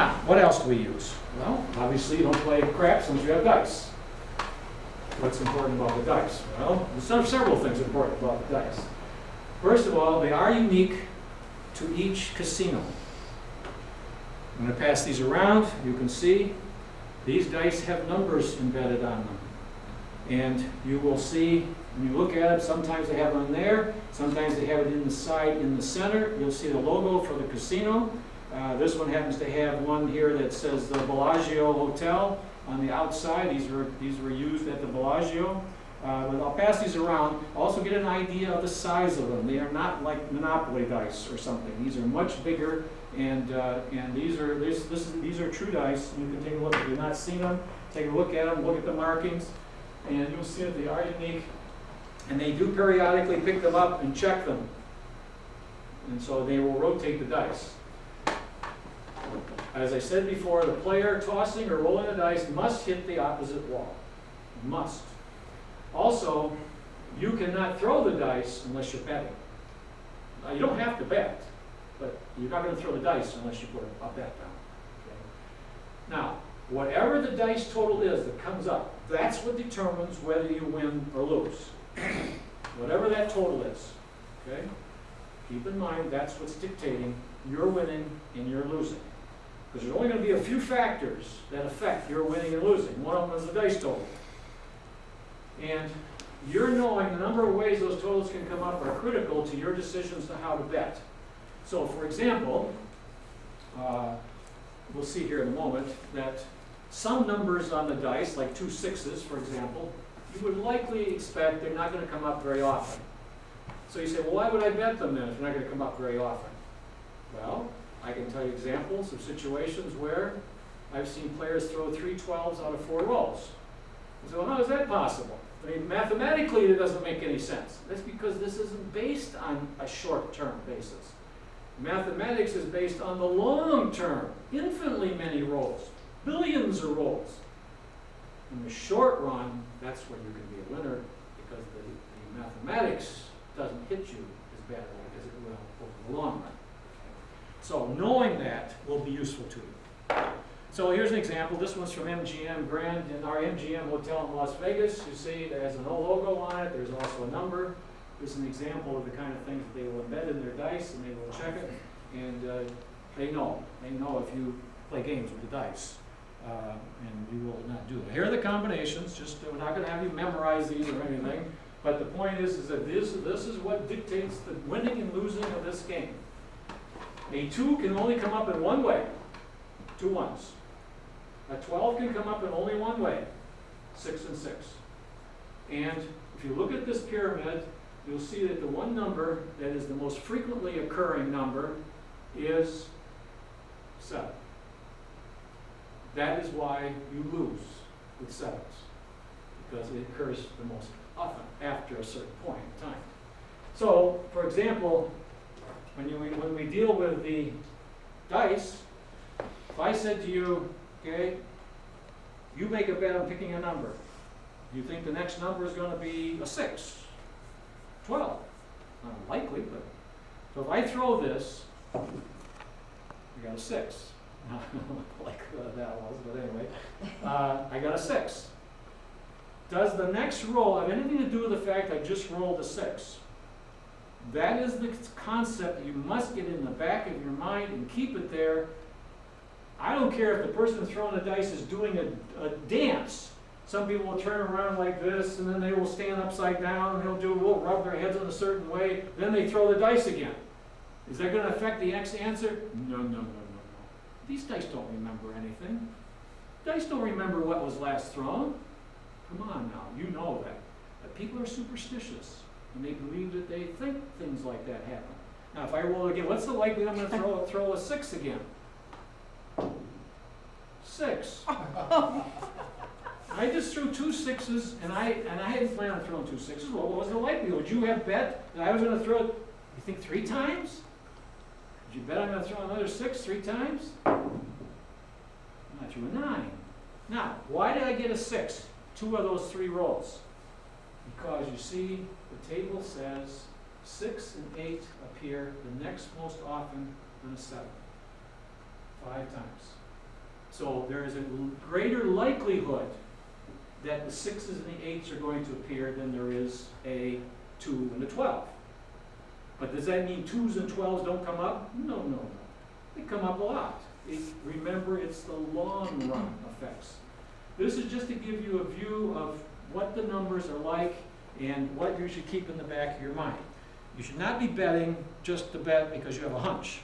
Now, what else do we use? Well, obviously you don't play craps unless you have dice. What's important about the dice? Well, there's several things important about the dice. First of all, they are unique to each casino. I'm going to pass these around. You can see these dice have numbers embedded on them. And you will see, when you look at them, sometimes they have one there, sometimes they have it in the side, in the center. You'll see the logo for the casino. This one happens to have one here that says the Bellagio Hotel on the outside. These were used at the Bellagio. But I'll pass these around. Also get an idea of the size of them. They are not like Monopoly dice or something. These are much bigger, and these are true dice. You can take a look. If you've not seen them, take a look at them, look at the markings, and you'll see that they are unique. And they do periodically pick them up and check them. And so they will rotate the dice. As I said before, the player tossing or rolling the dice must hit the opposite wall. Must. Also, you cannot throw the dice unless you're betting. You don't have to bet, but you're not going to throw the dice unless you put a bet down. Okay? Now, whatever the dice total is that comes up, that's what determines whether you win or lose. Whatever that total is. Okay? Keep in mind that's what's dictating you're winning and you're losing. Because there's only going to be a few factors that affect your winning and losing. One of them is the dice total. And you're knowing the number of ways those totals can come up are critical to your decisions to how to bet. So, for example, we'll see here in a moment that some numbers on the dice, like 2 6s, for example, you would likely expect they're not going to come up very often. So you say, well, why would I bet them then if they're not going to come up very often? Well, I can tell you examples of situations where I've seen players throw 3 12s out of 4 rolls. So well, how is that possible? I mean, mathematically, it doesn't make any sense. That's because this isn't based on a short-term basis. Mathematics is based on the long term, infinitely many rolls, billions of rolls. In the short run, that's where you can be a winner because the mathematics doesn't hit you as badly as it will over the long run. So knowing that will be useful to you. So here's an example. This one's from MGM Grand in our MGM Hotel in Las Vegas. You see it has an old logo on it. There's also a number. This is an example of the kind of things that they will embed in their dice, and they will check it. And they know. They know if you play games with the dice. And you will not do it. Here are the combinations. Just we're not going to have you memorize these or anything. But the point is that this is what dictates the winning and losing of this game. A 2 can only come up in one way. 2 1s. A 12 can come up in only one way. 6 and 6. And if you look at this pyramid, you'll see that the one number that is the most frequently occurring number is 7. That is why you lose with 7s, because it occurs the most often after a certain point in time. So, for example, when we deal with the dice, if I said to you, okay, you make a bet on picking a number. You think the next number is going to be a 6, 12. Not likely, but so if I throw this, I got a 6. I don't know like that was, but anyway, I got a 6. Does the next roll have anything to do with the fact I just rolled a 6? That is the concept that you must get in the back of your mind and keep it there. I don't care if the person throwing the dice is doing a dance. Some people will turn around like this, and then they will stand upside down, and will rub their heads in a certain way, then they throw the dice again. Is that going to affect the X answer? No. These dice don't remember anything. Dice don't remember what was last thrown. Come on now, you know that. But people are superstitious, and they believe that they think things like that happen. Now, if I roll again, what's the likelihood I'm going to throw a 6 again? 6. I just threw 2 6s, and I hadn't planned on throwing 2 6s. Well, what was the likelihood? Would you have bet that I was going to throw it, you think 3 times? Would you bet I'm going to throw another 6 3 times? I threw a 9. Now, why did I get a 6? 2 of those 3 rolls. Because you see, the table says 6 and 8 appear the next most often than a 7. 5 times. So there is a greater likelihood that the 6s and the 8s are going to appear than there is a 2 and a 12. But does that mean 2s and 12s don't come up? No, no, no. They come up a lot. Remember, it's the long run effects. This is just to give you a view of what the numbers are like and what you should keep in the back of your mind. You should not be betting just to bet because you have a hunch.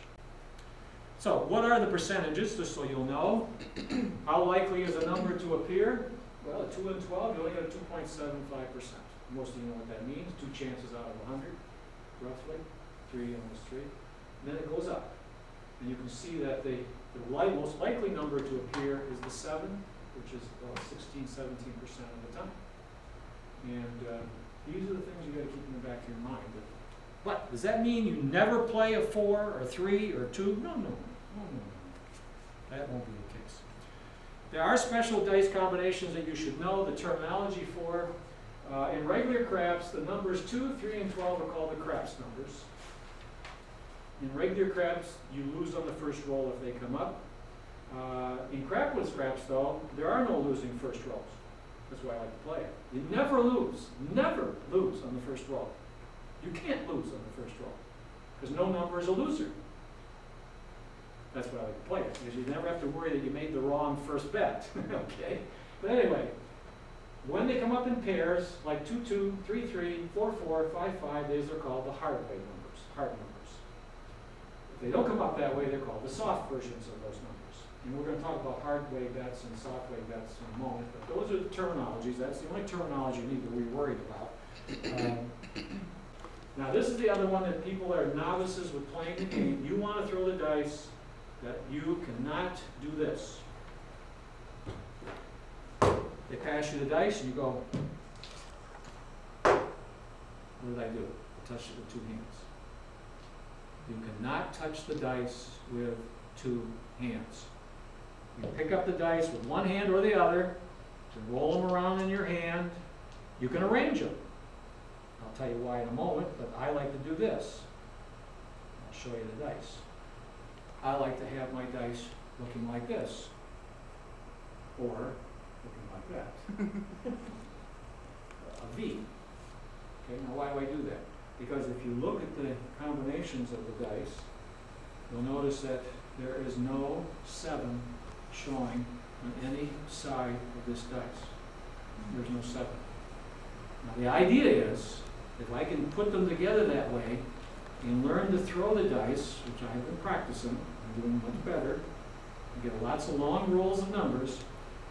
So, what are the percentages, just so you'll know? How likely is a number to appear? Well, at 2 and 12, you only get a 2.75%. Most of you know what that means. 2 chances out of 100, roughly. 3, almost 3. And then it goes up. And you can see that the most likely number to appear is the 7, which is about 16, 17% of the time. And these are the things you got to keep in the back of your mind. But does that mean you never play a 4 or 3 or 2? No, no, no, no, no. That won't be the case. There are special dice combinations that you should know the terminology for. In regular craps, the numbers 2, 3, and 12 are called the craps numbers. In regular craps, you lose on the first roll if they come up. In crapless craps, though, there are no losing first rolls. That's why I like to play it. You never lose on the first roll. You can't lose on the first roll because no number is a loser. That's why I like to play it, because you never have to worry that you made the wrong first bet. Okay? But anyway, when they come up in pairs, like 2, 2, 3, 3, 4, 4, 5, 5, these are called the hard way numbers, hard numbers. If they don't come up that way, they're called the soft versions of those numbers. And we're going to talk about hard way bets and soft way bets in a moment, but those are the terminologies. That's the only terminology you need to be worried about. Now this is the other one that people that are novices with playing the game. You want to throw the dice, that you cannot do this. They pass you the dice and you go, what did I do? I touched it with 2 hands. You cannot touch the dice with 2 hands. You pick up the dice with 1 hand or the other, and roll them around in your hand. You can arrange them. I'll tell you why in a moment, but I like to do this. I'll show you the dice. I like to have my dice looking like this, or looking like that. A V. Okay, now why do I do that? Because if you look at the combinations of the dice, you'll notice that there is no 7 showing on any side of this dice. There's no 7. Now the idea is, if I can put them together that way and learn to throw the dice, which I have been practicing, I'm doing much better, you get lots of long rolls of numbers,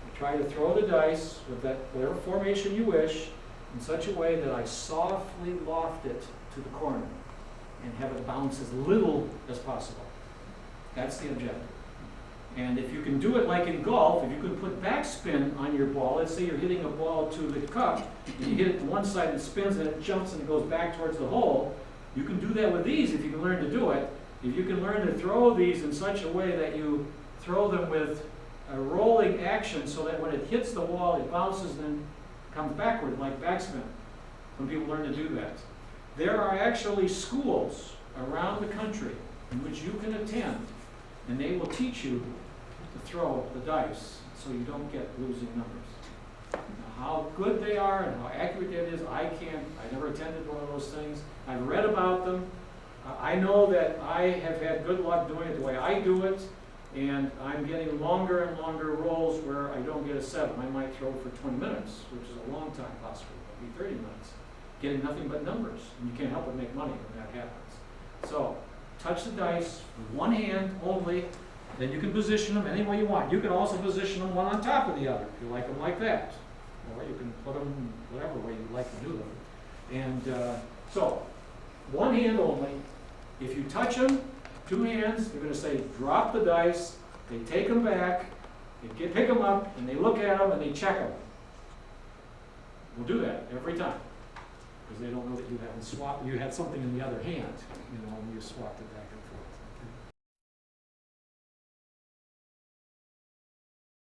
I try to throw the dice with that whatever formation you wish in such a way that I softly loft it to the corner and have it bounce as little as possible. That's the objective. And if you can do it like in golf, if you can put backspin on your ball, let's say you're hitting a ball to the cup, and you hit it to one side and it spins and it jumps and it goes back towards the hole, you can do that with these if you can learn to do it. If you can learn to throw these in such a way that you throw them with a rolling action so that when it hits the wall, it bounces and then comes backward like backspin, when people learn to do that. There are actually schools around the country in which you can attend, and they will teach you to throw the dice so you don't get losing numbers. Now, how good they are and how accurate it is, I never attended one of those things. I've read about them. I know that I have had good luck doing it the way I do it, and I'm getting longer and longer rolls where I don't get a 7. I might throw for 20 minutes, which is a long time possibly, maybe 30 minutes, getting nothing but numbers. And you can't help but make money when that happens. So, touch the dice with 1 hand only, then you can position them any way you want. You can also position them one on top of the other, if you like them like that. Or you can put them whatever way you like to do them. And so, 1 hand only. If you touch them, 2 hands, they're going to say, drop the dice. They take them back, they pick them up, and they look at them, and they check them. We'll do that every time, because they don't know that you haven't swapped. You had something in the other hand, when you swapped it back and forth.